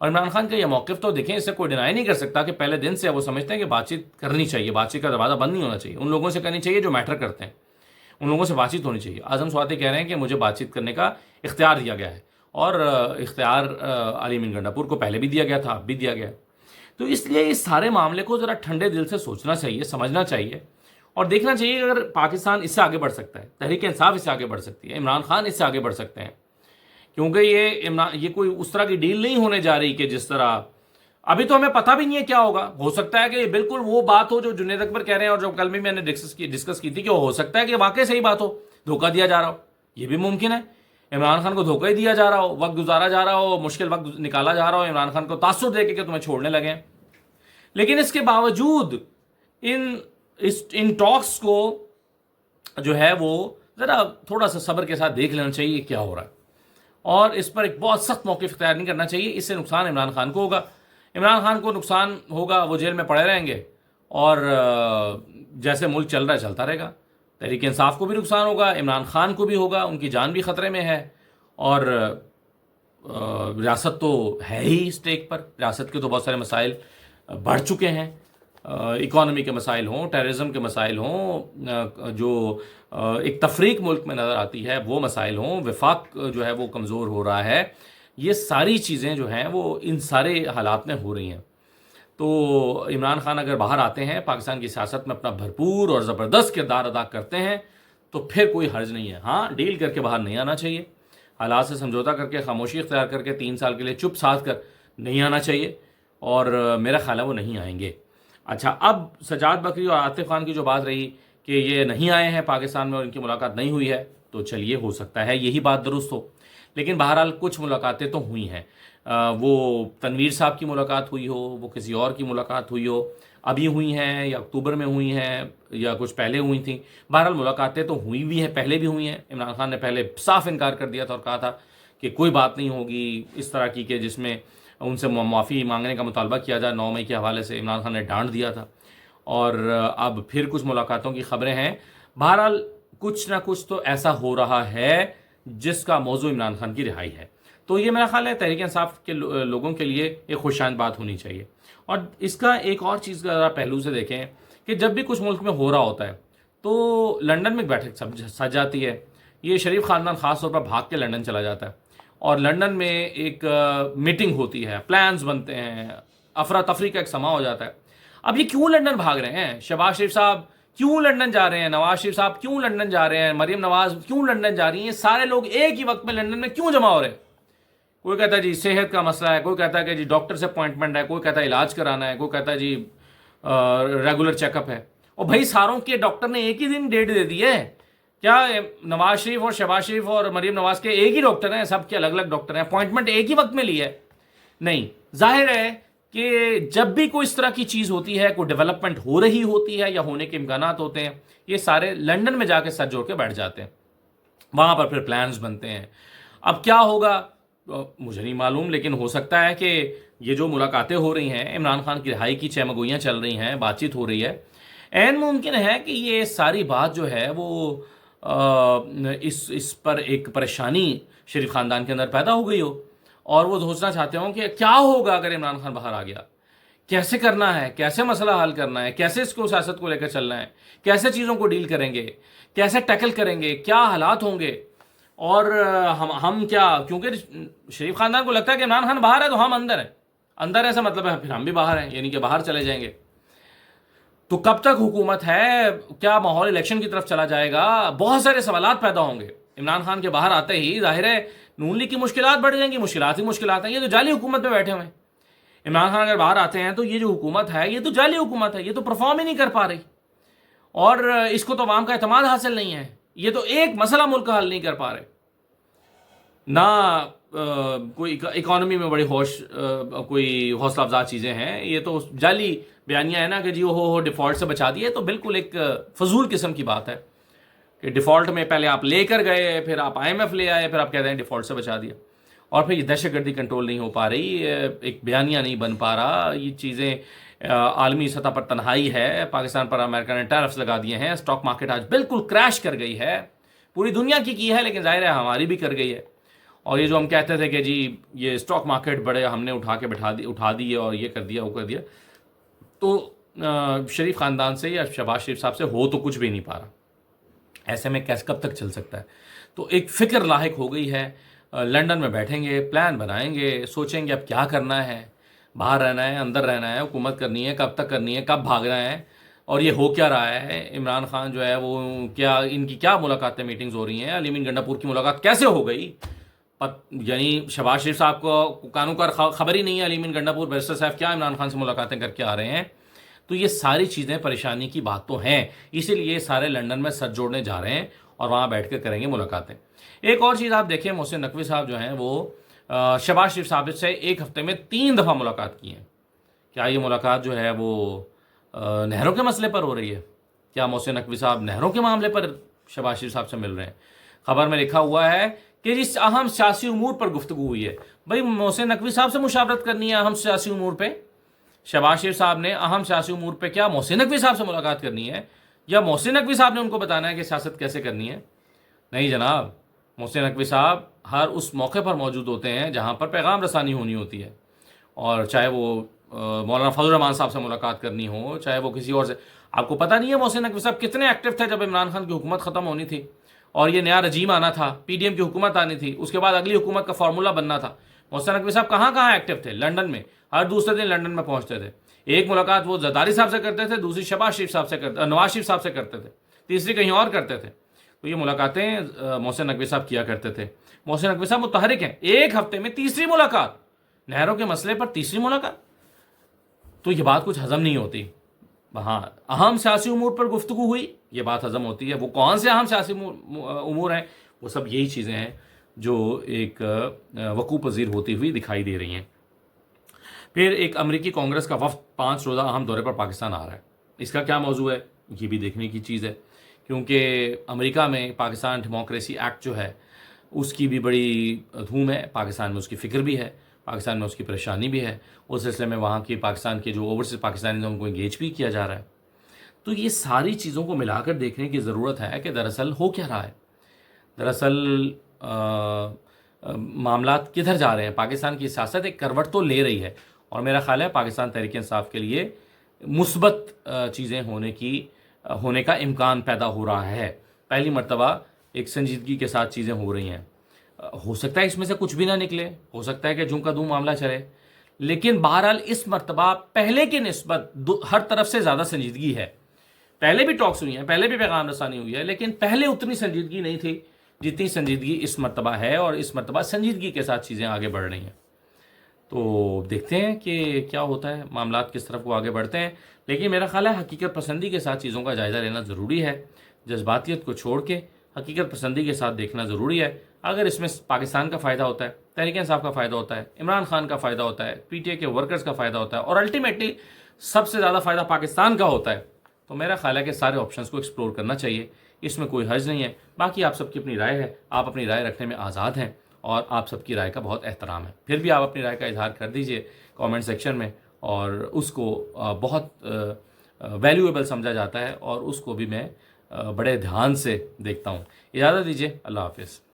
اور عمران خان کا یہ موقف تو دیکھیں، اسے کوئی ڈینائی نہیں کر سکتا کہ پہلے دن سے وہ سمجھتے ہیں کہ بات چیت کرنی چاہیے، بات چیت کا دروازہ بند نہیں ہونا چاہیے، ان لوگوں سے کرنی چاہیے جو میٹر کرتے ہیں، ان لوگوں سے بات چیت ہونی چاہیے۔ اعظم سواتی کہہ رہے ہیں کہ مجھے بات چیت کرنے کا اختیار دیا گیا ہے، اور اختیار علی امین گنڈا پور کو پہلے بھی دیا گیا تھا، اب بھی دیا گیا ہے۔ تو اس لیے اس سارے معاملے کو ذرا ٹھنڈے دل سے سوچنا چاہیے، سمجھنا چاہیے، اور دیکھنا چاہیے کہ اگر پاکستان اس سے آگے بڑھ سکتا ہے، تحریک انصاف اس سے آگے بڑھ سکتی ہے، عمران خان اس سے آگے بڑھ سکتے ہیں، کیونکہ یہ کوئی اس طرح کی ڈیل نہیں ہونے جا رہی کہ جس طرح ابھی تو ہمیں پتہ بھی نہیں ہے کیا ہوگا۔ ہو سکتا ہے کہ یہ بالکل وہ بات ہو جو جنید اکبر کہہ رہے ہیں، اور جو کل بھی میں نے ڈسکس کی تھی، کہ ہو سکتا ہے کہ واقعی صحیح بات ہو، دھوکہ دیا جا رہا ہو، یہ بھی ممکن ہے۔ عمران خان کو دھوکہ ہی دیا جا رہا ہو، وقت گزارا جا رہا ہو، مشکل وقت نکالا جا رہا ہو، عمران خان کو تاثر دے کے کہ تمہیں چھوڑنے لگے، لیکن اس کے باوجود ان ٹاکس کو جو ہے وہ ذرا تھوڑا سا صبر کے ساتھ دیکھ لینا چاہیے کیا ہو رہا ہے، اور اس پر ایک بہت سخت موقف اختیار نہیں کرنا چاہیے۔ اس سے نقصان عمران خان کو ہوگا، عمران خان کو نقصان ہوگا، وہ جیل میں پڑے رہیں گے، اور جیسے ملک چل رہا ہے چلتا رہے گا۔ تحریک انصاف کو بھی نقصان ہوگا، عمران خان کو بھی ہوگا، ان کی جان بھی خطرے میں ہے، اور ریاست تو ہے ہی اسٹیک پر، ریاست کے تو بہت سارے مسائل بڑھ چکے ہیں، اکانومی کے مسائل ہوں، ٹیررزم کے مسائل ہوں، جو ایک تفریق ملک میں نظر آتی ہے وہ مسائل ہوں، وفاق جو ہے وہ کمزور ہو رہا ہے، یہ ساری چیزیں جو ہیں وہ ان سارے حالات میں ہو رہی ہیں۔ تو عمران خان اگر باہر آتے ہیں، پاکستان کی سیاست میں اپنا بھرپور اور زبردست کردار ادا کرتے ہیں، تو پھر کوئی حرج نہیں ہے۔ ہاں، ڈیل کر کے باہر نہیں آنا چاہیے، حالات سے سمجھوتا کر کے، خاموشی اختیار کر کے 3 سال کے لیے چپ سادھ کر نہیں آنا چاہیے، اور میرا خیال ہے وہ نہیں آئیں گے۔ اچھا، اب سجاد بکری اور عاطف خان کی جو بات رہی کہ یہ نہیں آئے ہیں پاکستان میں اور ان کی ملاقات نہیں ہوئی ہے، تو چلیے ہو سکتا ہے یہی بات درست ہو، لیکن بہرحال کچھ ملاقاتیں تو ہوئی ہیں۔ وہ تنویر صاحب کی ملاقات ہوئی ہو، وہ کسی اور کی ملاقات ہوئی ہو، ابھی ہوئی ہیں یا اکتوبر میں ہوئی ہیں یا کچھ پہلے ہوئی تھیں، بہرحال ملاقاتیں تو ہوئی بھی ہیں، پہلے بھی ہوئی ہیں۔ عمران خان نے پہلے صاف انکار کر دیا تھا اور کہا تھا کہ کوئی بات نہیں ہوگی اس طرح کی کہ جس میں ان سے معافی مانگنے کا مطالبہ کیا جائے 9 مئی کے حوالے سے، عمران خان نے ڈانٹ دیا تھا، اور اب پھر کچھ ملاقاتوں کی خبریں ہیں۔ بہرحال کچھ نہ کچھ تو ایسا ہو رہا ہے جس کا موضوع عمران خان کی رہائی ہے، تو یہ میرا خیال ہے تحریک انصاف کے لوگوں کے لیے ایک خوشایند بات ہونی چاہیے۔ اور اس کا ایک اور چیز کا ذرا پہلو سے دیکھیں کہ جب بھی کچھ ملک میں ہو رہا ہوتا ہے تو لندن میں ایک بیٹھک سج جاتی ہے، یہ شریف خاندان خاص طور پر بھاگ کے لندن چلا جاتا ہے، اور لندن میں ایک میٹنگ ہوتی ہے، پلانز بنتے ہیں، افراتفری کا ایک سما ہو جاتا ہے۔ اب یہ کیوں لندن بھاگ رہے ہیں؟ شہباز شریف صاحب کیوں لندن جا رہے ہیں؟ نواز شریف صاحب کیوں لندن جا رہے ہیں؟ مریم نواز کیوں لندن جا رہی ہیں؟ سارے لوگ ایک ہی وقت میں لندن میں کیوں جمع ہو رہے ہیں؟ کوئی کہتا ہے جی صحت کا مسئلہ ہے، کوئی کہتا ہے کہ جی ڈاکٹر سے اپوائنٹمنٹ ہے، کوئی کہتا ہے علاج کرانا ہے، کوئی کہتا ہے جی ریگولر چیک اپ ہے۔ اور بھائی ساروں کے ڈاکٹر نے ایک ہی دن ڈیٹ دے دی ہے، کیا نواز شریف اور شہباز شریف اور مریم نواز کے ایک ہی ڈاکٹر ہیں؟ سب کے الگ الگ ڈاکٹر ہیں، اپوائنٹمنٹ ایک ہی وقت میں لی ہے؟ نہیں، ظاہر ہے کہ جب بھی کوئی اس طرح کی چیز ہوتی ہے، کوئی ڈیولپمنٹ ہو رہی ہوتی ہے یا ہونے کے امکانات ہوتے ہیں، یہ سارے لندن میں جا کے سر جوڑ کے بیٹھ جاتے ہیں، وہاں پر پھر پلانز بنتے ہیں۔ اب کیا ہوگا مجھے نہیں معلوم، لیکن ہو سکتا ہے کہ یہ جو ملاقاتیں ہو رہی ہیں، عمران خان کی رہائی کی چہمگوئیاں چل رہی ہیں، بات چیت ہو رہی ہے، عین ممکن ہے کہ یہ ساری بات جو ہے وہ اس پر ایک پریشانی شریف خاندان کے اندر پیدا ہو گئی ہو، اور وہ سوچنا چاہتے ہوں کہ کیا ہوگا اگر عمران خان باہر آ گیا، کیسے کرنا ہے، کیسے مسئلہ حل کرنا ہے، کیسے اس کو سیاست کو لے کر چلنا ہے، کیسے چیزوں کو ڈیل کریں گے، کیسے ٹیکل کریں گے، کیا حالات ہوں گے، اور ہم کیا، کیونکہ شریف خاندان کو لگتا ہے کہ عمران خان باہر ہے تو ہم اندر ہیں، اندر ایسا مطلب ہے پھر ہم بھی باہر ہیں، یعنی کہ باہر چلے جائیں گے۔ تو کب تک حکومت ہے؟ کیا ماحول الیکشن کی طرف چلا جائے گا؟ بہت سارے سوالات پیدا ہوں گے۔ عمران خان کے باہر آتے ہی ظاہر ہے نون لیگ کی مشکلات بڑھ جائیں گی، مشکلات ہی مشکلات ہیں، یہ تو جعلی حکومت میں بیٹھے ہوئے ہیں۔ عمران خان اگر باہر آتے ہیں تو یہ جو حکومت ہے یہ تو جعلی حکومت ہے، یہ تو پرفارم ہی نہیں کر پا رہی، اور اس کو تو عوام کا اعتماد حاصل نہیں ہے، یہ تو ایک مسئلہ ملک کا حل نہیں کر پا رہے، نہ کوئی اکانومی میں بڑی کوئی حوصلہ افزا چیزیں ہیں، یہ تو جعلی بیانیہ ہے نا کہ جی ہو ڈیفالٹ سے بچا دیے، تو بالکل ایک فضول قسم کی بات ہے کہ ڈیفالٹ میں پہلے آپ لے کر گئے، پھر آپ IMF لے آئے، پھر آپ کہتے ہیں ڈیفالٹ سے بچا دیا، اور پھر یہ دہشت گردی کنٹرول نہیں ہو پا رہی، ایک بیانیہ نہیں بن پا رہا، یہ چیزیں عالمی سطح پر تنہائی ہے، پاکستان پر امریکہ نے ٹیرفز لگا دیے ہیں، اسٹاک مارکیٹ آج بالکل کریش کر گئی ہے، پوری دنیا کی ہے لیکن ظاہر ہے ہماری بھی کر گئی ہے، اور یہ جو ہم کہتے تھے کہ جی یہ اسٹاک مارکیٹ بڑے ہم نے اٹھا کے اٹھا دیے اور یہ کر دیا وہ کر دیا، تو شریف خاندان سے یا شہباز شریف صاحب سے ہو تو کچھ بھی نہیں پا رہا. ایسے میں کیسے کب تک چل سکتا ہے؟ تو ایک فکر لاحق ہو گئی ہے. لنڈن میں بیٹھیں گے، پلان بنائیں گے، سوچیں گے اب کیا کرنا ہے، باہر رہنا ہے، اندر رہنا ہے، حکومت کرنی ہے، کب تک کرنی ہے، کب بھاگنا ہے، اور یہ ہو کیا رہا ہے. عمران خان جو ہے وہ کیا، ان کی کیا ملاقاتیں میٹنگز ہو رہی ہیں، علی امین گنڈا پور کی ملاقات کیسے ہو گئی، یعنی شہباز شریف صاحب کو کانوں کا خبر ہی نہیں ہے علی امین گنڈا پور بیرسٹر صاحب کیا عمران خان سے ملاقاتیں کر کے آ رہے ہیں. تو یہ ساری چیزیں پریشانی کی بات تو ہیں، اسی لیے یہ سارے لنڈن میں سر جوڑنے جا رہے ہیں اور وہاں بیٹھ کے کریں گے ملاقاتیں. ایک اور چیز آپ دیکھیں، محسن نقوی صاحب جو ہیں وہ شہباز شریف صاحب سے ایک ہفتے میں 3 دفعہ ملاقات کی ہیں. کیا یہ ملاقات جو ہے وہ نہروں کے مسئلے پر ہو رہی ہے؟ کیا محسن نقوی صاحب نہروں کے معاملے پر شہباز شریف صاحب سے مل رہے ہیں؟ خبر میں لکھا ہوا ہے کہ جس اہم سیاسی امور پر گفتگو ہوئی ہے. بھائی محسن نقوی صاحب سے مشاورت کرنی ہے اہم سیاسی امور پہ؟ شہباز شریف صاحب نے اہم سیاسی امور پہ کیا محسن نقوی صاحب سے ملاقات کرنی ہے، یا محسن نقوی صاحب نے ان کو بتانا ہے کہ سیاست کیسے کرنی ہے؟ نہیں جناب، محسن نقوی صاحب ہر اس موقع پر موجود ہوتے ہیں جہاں پر پیغام رسانی ہونی ہوتی ہے، اور چاہے وہ مولانا فضل الرحمان صاحب سے ملاقات کرنی ہو، چاہے وہ کسی اور سے. آپ کو پتہ نہیں ہے محسن نقوی صاحب کتنے ایکٹیو تھے جب عمران خان کی حکومت ختم ہونی تھی اور یہ نیا رجیم آنا تھا، پی ڈی ایم کی حکومت آنی تھی، اس کے بعد اگلی حکومت کا فارمولا بننا تھا. محسن نقوی صاحب کہاں کہاں ایکٹیو تھے؟ لنڈن میں، ہر دوسرے دن لنڈن میں پہنچتے تھے. ایک ملاقات وہ زرداری صاحب سے کرتے تھے، دوسری شہباز شریف صاحب سے کرتے، نواز شریف صاحب سے کرتے تھے، تیسری کہیں اور کرتے تھے. تو یہ ملاقاتیں محسن نقوی صاحب کیا کرتے تھے. محسن نقوی صاحب متحرک ہیں، ایک ہفتے میں تیسری ملاقات، نہروں کے مسئلے پر تیسری ملاقات. تو یہ بات کچھ ہضم نہیں ہوتی. ہاں، اہم سیاسی امور پر گفتگو ہوئی، یہ بات ہضم ہوتی ہے. وہ کون سے اہم سیاسی امور ہیں؟ وہ سب یہی چیزیں ہیں جو ایک وقوع پذیر ہوتی ہوئی دکھائی دے رہی ہیں. پھر ایک امریکی کانگریس کا وفد 5 روزہ اہم دورے پر پاکستان آ رہا ہے. اس کا کیا موضوع ہے؟ یہ بھی دیکھنے کی چیز ہے، کیونکہ امریکہ میں پاکستان ڈیموکریسی ایکٹ جو ہے اس کی بھی بڑی دھوم ہے، پاکستان میں اس کی فکر بھی ہے، پاکستان میں اس کی پریشانی بھی ہے. اس سلسلے میں وہاں کی پاکستان کے جو اوورسیز پاکستانی ہیں ان کو انگیج بھی کیا جا رہا ہے. تو یہ ساری چیزوں کو ملا کر دیکھنے کی ضرورت ہے کہ دراصل ہو کیا رہا ہے، دراصل معاملات کدھر جا رہے ہیں. پاکستان کی سیاست ایک کروٹ تو لے رہی ہے، اور میرا خیال ہے پاکستان تحریک انصاف کے لیے مثبت چیزیں ہونے کا امکان پیدا ہو رہا ہے. پہلی مرتبہ ایک سنجیدگی کے ساتھ چیزیں ہو رہی ہیں. ہو سکتا ہے اس میں سے کچھ بھی نہ نکلے، ہو سکتا ہے کہ جوں کا دوں معاملہ چلے، لیکن بہرحال اس مرتبہ پہلے کی نسبت ہر طرف سے زیادہ سنجیدگی ہے. پہلے بھی ٹاکس ہوئی ہیں، پہلے بھی پیغام رسانی ہوئی ہے، لیکن پہلے اتنی سنجیدگی نہیں تھی جتنی سنجیدگی اس مرتبہ ہے، اور اس مرتبہ سنجیدگی کے ساتھ چیزیں آگے بڑھ رہی ہیں. تو دیکھتے ہیں کہ کیا ہوتا ہے، معاملات کس طرف کو آگے بڑھتے ہیں. لیکن میرا خیال ہے حقیقت پسندی کے ساتھ چیزوں کا جائزہ لینا ضروری ہے، جذباتیت کو چھوڑ کے حقیقت پسندی کے ساتھ دیکھنا ضروری ہے. اگر اس میں پاکستان کا فائدہ ہوتا ہے، تحریک انصاف کا فائدہ ہوتا ہے، عمران خان کا فائدہ ہوتا ہے، پی ٹی اے کے ورکرز کا فائدہ ہوتا ہے، اور الٹیمیٹلی سب سے زیادہ فائدہ پاکستان کا ہوتا ہے، تو میرا خیال ہے کہ سارے آپشنز کو ایکسپلور کرنا چاہیے. اس میں کوئی حرج نہیں ہے. باقی آپ سب کی اپنی رائے ہے، آپ اپنی رائے رکھنے میں آزاد ہیں، اور آپ سب کی رائے کا بہت احترام ہے. پھر بھی آپ اپنی رائے کا اظہار کر دیجئے کامنٹ سیکشن میں، اور اس کو بہت ویلیویبل سمجھا جاتا ہے، اور اس کو بھی میں بڑے دھیان سے دیکھتا ہوں. اجازت دیجیے، اللہ حافظ.